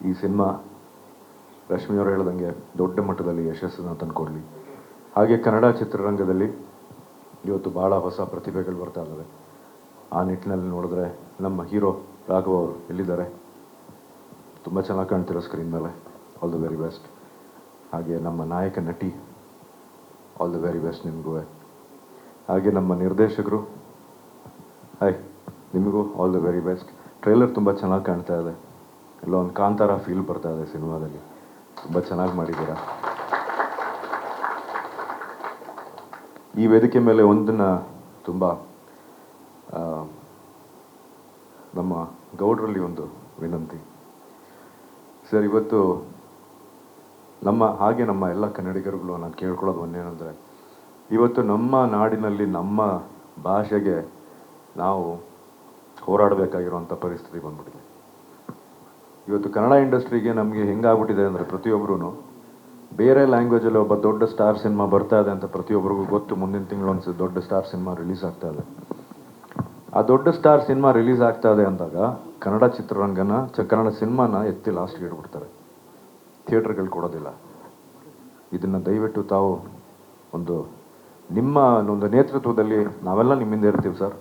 ಈ ಸಿನಿಮಾ ರಶ್ಮಿಯವರು ಹೇಳ್ದಂಗೆ ದೊಡ್ಡ ಮಟ್ಟದಲ್ಲಿ ಯಶಸ್ಸನ್ನು ತಂದುಕೊಡ್ಲಿ. ಹಾಗೆ ಕನ್ನಡ ಚಿತ್ರರಂಗದಲ್ಲಿ ಇವತ್ತು ಭಾಳ ಹೊಸ ಪ್ರತಿಭೆಗಳು ಬರ್ತಾ ಇದ್ದಾವೆ. ಆ ನಿಟ್ಟಿನಲ್ಲಿ ನೋಡಿದ್ರೆ ನಮ್ಮ ಹೀರೋ ರಾಘವ್ ಅವರು ಎಲ್ಲಿದ್ದಾರೆ? ತುಂಬ ಚೆನ್ನಾಗಿ ಕಾಣ್ತಿರೋ ಸ್ಕ್ರೀನ್ ಮೇಲೆ, ಆಲ್ ದ ವೆರಿ ಬೆಸ್ಟ್. ಹಾಗೆ ನಮ್ಮ ನಾಯಕ ನಟಿ, ಆಲ್ ದ ವೆರಿ ಬೆಸ್ಟ್ ನಿಮಗೂ. ಹಾಗೆ ನಮ್ಮ ನಿರ್ದೇಶಕರು, ಹಾಯ್, ನಿಮಗೂ all the very best. Trailer ತುಂಬ ಚೆನ್ನಾಗಿ ಕಾಣ್ತಾ ಇದೆ. ಎಲ್ಲ ಒಂದು ಕಾಂತಾರ ಫೀಲ್ ಬರ್ತಾ ಇದೆ ಸಿನಿಮಾದಲ್ಲಿ. ತುಂಬ ಚೆನ್ನಾಗಿ ಮಾಡಿದ್ದೀರಾ. ಈ ವೇದಿಕೆ ಮೇಲೆ ಒಂದನ್ನು ತುಂಬ ನಮ್ಮ ಗೌಡ್ರಲ್ಲಿ ಒಂದು ವಿನಂತಿ ಸರ್. ಇವತ್ತು ನಮ್ಮ ಎಲ್ಲ ಕನ್ನಡಿಗರುಗಳು ನಾನು ಕೇಳ್ಕೊಳ್ಳೋದು ಒಂದೇನೆಂದರೆ, ಇವತ್ತು ನಮ್ಮ ನಾಡಿನಲ್ಲಿ ನಮ್ಮ ಭಾಷೆಗೆ ನಾವು ಹೋರಾಡಬೇಕಾಗಿರುವಂಥ ಪರಿಸ್ಥಿತಿ ಬಂದ್ಬಿಟ್ಟಿದೆ. ಇವತ್ತು ಕನ್ನಡ ಇಂಡಸ್ಟ್ರಿಗೆ ನಮಗೆ ಹೆಂಗಾಗ್ಬಿಟ್ಟಿದೆ ಅಂದರೆ, ಪ್ರತಿಯೊಬ್ಬರೂ ಬೇರೆ ಲ್ಯಾಂಗ್ವೇಜಲ್ಲಿ ಒಬ್ಬ ದೊಡ್ಡ ಸ್ಟಾರ್ ಸಿನಿಮಾ ಬರ್ತಾ ಇದೆ ಅಂತ ಪ್ರತಿಯೊಬ್ಬರಿಗೂ ಗೊತ್ತು. ಮುಂದಿನ ತಿಂಗಳು ಒಂದು ದೊಡ್ಡ ಸ್ಟಾರ್ ಸಿನಿಮಾ ರಿಲೀಸ್ ಆಗ್ತಾ ಇದೆ. ಆ ದೊಡ್ಡ ಸ್ಟಾರ್ ಸಿನಿಮಾ ರಿಲೀಸ್ ಆಗ್ತಾ ಇದೆ ಅಂದಾಗ ಕನ್ನಡ ಚಿತ್ರರಂಗನ ಕನ್ನಡ ಸಿನಿಮಾನ ಎತ್ತಿ ಲಾಸ್ಟ್ಗೆ ಇಟ್ಬಿಡ್ತಾರೆ. ಥಿಯೇಟ್ರ್ಗಳು ಕೊಡೋದಿಲ್ಲ. ಇದನ್ನು ದಯವಿಟ್ಟು ತಾವು ನಿಮ್ಮ ಒಂದು ನೇತೃತ್ವದಲ್ಲಿ ನಾವೆಲ್ಲ ನಿಮ್ಮಿಂದ ಇರ್ತೀವಿ ಸರ್.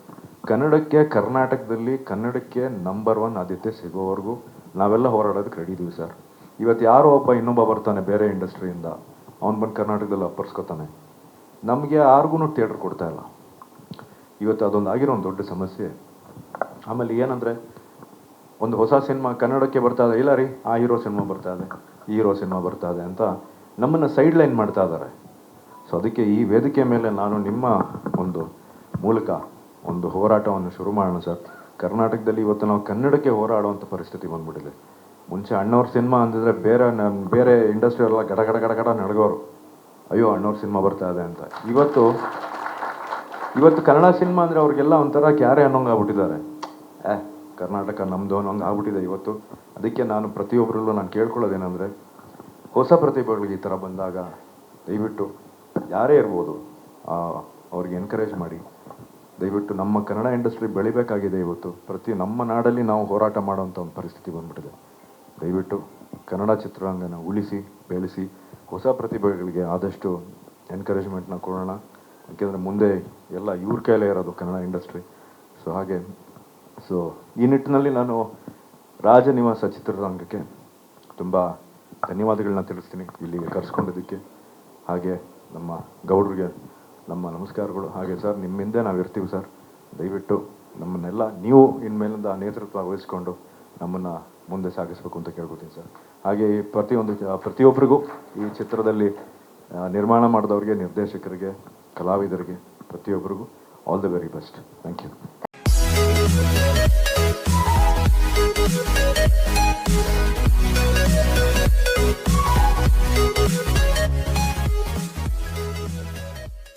ಕರ್ನಾಟಕದಲ್ಲಿ ಕನ್ನಡಕ್ಕೆ ನಂಬರ್ 1 ಆದ್ಯತೆ ಸಿಗೋವರೆಗೂ ನಾವೆಲ್ಲ ಹೋರಾಡೋದಕ್ಕೆ ರೆಡಿ ಇದೀವಿ ಸರ್. ಇವತ್ತು ಯಾರೋ ಒಬ್ಬ ಇನ್ನೊಬ್ಬ ಬರ್ತಾನೆ ಬೇರೆ ಇಂಡಸ್ಟ್ರಿಯಿಂದ, ಅವ್ನು ಬಂದು ಕರ್ನಾಟಕದಲ್ಲಿ ಅಪ್ಪರ್ಸ್ಕೊತಾನೆ. ನಮಗೆ ಯಾರಿಗೂ ಥಿಯೇಟ್ರ್ ಕೊಡ್ತಾ ಇಲ್ಲ. ಇವತ್ತು ಅದೊಂದು ಆಗಿರೋ ಒಂದು ದೊಡ್ಡ ಸಮಸ್ಯೆ. ಆಮೇಲೆ ಏನಂದರೆ, ಒಂದು ಹೊಸ ಸಿನಿಮಾ ಕನ್ನಡಕ್ಕೆ ಬರ್ತಾ ಇದೆ, ಇಲ್ಲ ರೀ ಆ ಹೀರೋ ಸಿನಿಮಾ ಬರ್ತಾ ಇದೆ, ಈ ಹೀರೋ ಸಿನಿಮಾ ಬರ್ತಾ ಇದೆ ಅಂತ ನಮ್ಮನ್ನು ಸೈಡ್ ಲೈನ್ ಮಾಡ್ತಾ ಇದ್ದಾರೆ. ಸೊ ಅದಕ್ಕೆ ಈ ವೇದಿಕೆ ಮೇಲೆ ನಾನು ನಿಮ್ಮ ಒಂದು ಮೂಲಕ ಒಂದು ಹೋರಾಟವನ್ನು ಶುರು ಮಾಡೋಣ ಸರ್. ಕರ್ನಾಟಕದಲ್ಲಿ ಇವತ್ತು ನಾವು ಕನ್ನಡಕ್ಕೆ ಹೋರಾಡುವಂಥ ಪರಿಸ್ಥಿತಿ ಬಂದ್ಬಿಟ್ಟಿದೆ. ಮುಂಚೆ ಅಣ್ಣವ್ರ ಸಿನಿಮಾ ಅಂದಿದ್ರೆ ಬೇರೆ ಇಂಡಸ್ಟ್ರಿ ಎಲ್ಲ ಗಡ ಗಡ ಗಡ ಗಡ ನಡ್ಗೋರು, ಅಯ್ಯೋ ಅಣ್ಣವ್ರ ಸಿನಿಮಾ ಬರ್ತಾ ಇದೆ ಅಂತ. ಇವತ್ತು ಕನ್ನಡ ಸಿನಿಮಾ ಅಂದರೆ ಅವ್ರಿಗೆಲ್ಲ ಒಂಥರ ಕ್ಯಾರೆ ಅನ್ನೋಂಗೆ ಆಗ್ಬಿಟ್ಟಿದ್ದಾರೆ. ಕರ್ನಾಟಕ ನಮ್ಮದು ಅನ್ನೋಂಗೆ ಆಗ್ಬಿಟ್ಟಿದೆ ಇವತ್ತು. ಅದಕ್ಕೆ ನಾನು ಪ್ರತಿಯೊಬ್ಬರಲ್ಲೂ ನಾನು ಕೇಳ್ಕೊಳ್ಳೋದೇನೆಂದರೆ, ಹೊಸ ಪ್ರತಿಭೆಗಳಿಗೆ ಈ ಥರ ಬಂದಾಗ ದಯವಿಟ್ಟು ಯಾರೇ ಇರ್ಬೋದು ಅವ್ರಿಗೆ ಎನ್ಕರೇಜ್ ಮಾಡಿ. ದಯವಿಟ್ಟು ನಮ್ಮ ಕನ್ನಡ ಇಂಡಸ್ಟ್ರಿ ಬೆಳಿಬೇಕಾಗಿದೆ. ಇವತ್ತು ನಮ್ಮ ನಾಡಲ್ಲಿ ನಾವು ಹೋರಾಟ ಮಾಡೋವಂಥ ಒಂದು ಪರಿಸ್ಥಿತಿ ಬಂದ್ಬಿಟ್ಟಿದೆ. ದಯವಿಟ್ಟು ಕನ್ನಡ ಚಿತ್ರರಂಗನ ಉಳಿಸಿ ಬೆಳೆಸಿ ಹೊಸ ಪ್ರತಿಭೆಗಳಿಗೆ ಆದಷ್ಟು ಎನ್ಕರೇಜ್ಮೆಂಟ್ನ ಕೊಡೋಣ. ಯಾಕೆಂದರೆ ಮುಂದೆ ಎಲ್ಲ ಇವ್ರ ಕೈಲೇ ಇರೋದು ಕನ್ನಡ ಇಂಡಸ್ಟ್ರಿ. ಸೊ ಈ ನಿಟ್ಟಿನಲ್ಲಿ ನಾನು ರಾಜನಿವಾಸ ಚಿತ್ರರಂಗಕ್ಕೆ ತುಂಬ ಧನ್ಯವಾದಗಳನ್ನ ತಿಳಿಸ್ತೀನಿ ಇಲ್ಲಿಗೆ ಕರೆಸ್ಕೊಂಡಿದ್ದಕ್ಕೆ. ಹಾಗೆ ನಮ್ಮ ಗೌಡ್ರಿಗೆ ನಮ್ಮ ನಮಸ್ಕಾರಗಳು. ಹಾಗೆ ಸರ್, ನಿಮ್ಮಿಂದ ನಾವು ಇರ್ತೀವಿ ಸರ್. ದಯವಿಟ್ಟು ನಮ್ಮನ್ನೆಲ್ಲ ನೀವು ಇನ್ಮೇಲಿಂದ ನೇತೃತ್ವ ವಹಿಸ್ಕೊಂಡು ನಮ್ಮನ್ನು ಮುಂದೆ ಸಾಗಿಸ್ಬೇಕು ಅಂತ ಕೇಳ್ಕೊತೀನಿ ಸರ್. ಹಾಗೆ ಪ್ರತಿಯೊಬ್ಬರಿಗೂ ಈ ಚಿತ್ರದಲ್ಲಿ ನಿರ್ಮಾಣ ಮಾಡಿದವ್ರಿಗೆ, ನಿರ್ದೇಶಕರಿಗೆ, ಕಲಾವಿದರಿಗೆ ಪ್ರತಿಯೊಬ್ಬರಿಗೂ all the very best. Thank you.